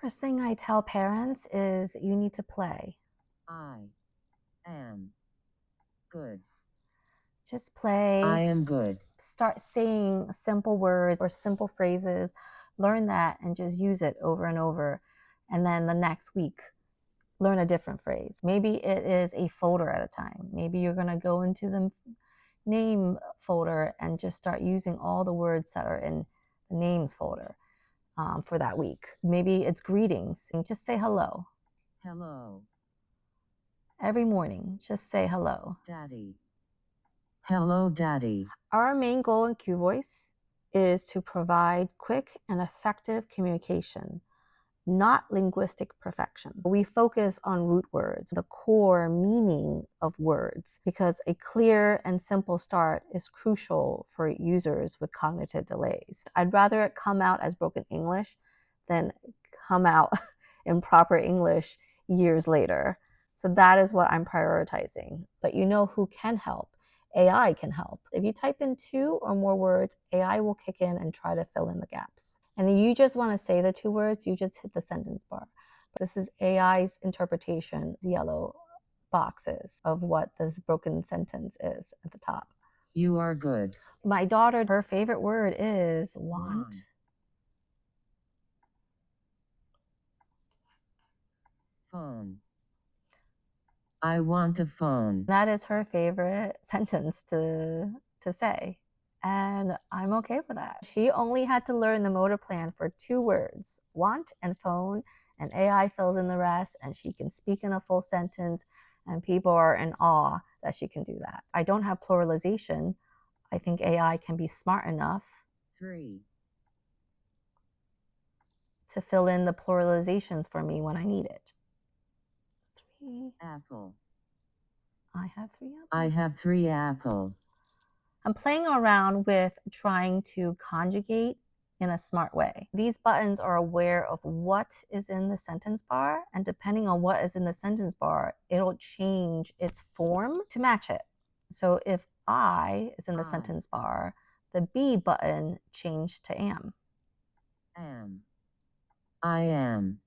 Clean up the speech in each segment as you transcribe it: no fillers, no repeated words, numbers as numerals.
First thing I tell parents is you need to play. I am good. Just play. I am good. Start saying simple words or simple phrases. Learn that and just use it over and over. And then the next week, learn a different phrase. Maybe it is a folder at a time. Maybe you're going to go into the name folder and just start using all the words that are in the names folder for that week. Maybe it's greetings. And just say hello. Hello, Every morning, just say hello. Daddy. Hello, Daddy. Our main goal in QVoice is to provide quick and effective communication, not linguistic perfection. We focus on root words, the core meaning of words, because a clear and simple start is crucial for users with cognitive delays. I'd rather it come out as broken English than come out in proper English years later. So that is what I'm prioritizing. But you know who can help? AI can help. If you type in 2 or more words, AI will kick in and try to fill in the gaps. And if you just want to say the 2 words, you just hit the sentence bar. This is AI's interpretation, yellow boxes of what this broken sentence is at the top. You are good. My daughter, her favorite word is want. Phone. I want a phone. That is her favorite sentence to say. And I'm okay with that. She only had to learn the motor plan for 2 words, want and phone, and AI fills in the rest, and she can speak in a full sentence, and people are in awe that she can do that. I don't have pluralization. I think AI can be smart enough 3. to fill in the pluralizations for me when I need it. 3. Apple. I have 3 apples. I have 3 apples. I'm playing around with trying to conjugate in a smart way. These buttons are aware of what is in the sentence bar, and depending on what is in the sentence bar, it'll change its form to match it. So if I is in the sentence bar, the B button changed to am. Am. I am.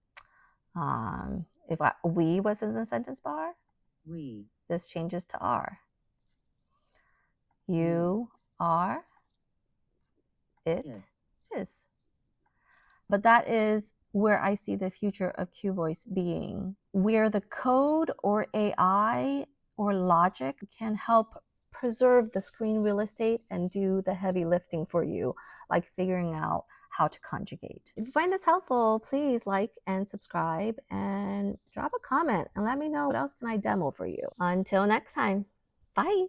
If we was in the sentence bar, We. this changes to are. You are. It is. But that is where I see the future of QVoice being, where the code or AI or logic can help preserve the screen real estate and do the heavy lifting for you, like figuring out how to conjugate. If you find this helpful, please like and subscribe and drop a comment and let me know what else can I demo for you. Until next time, bye.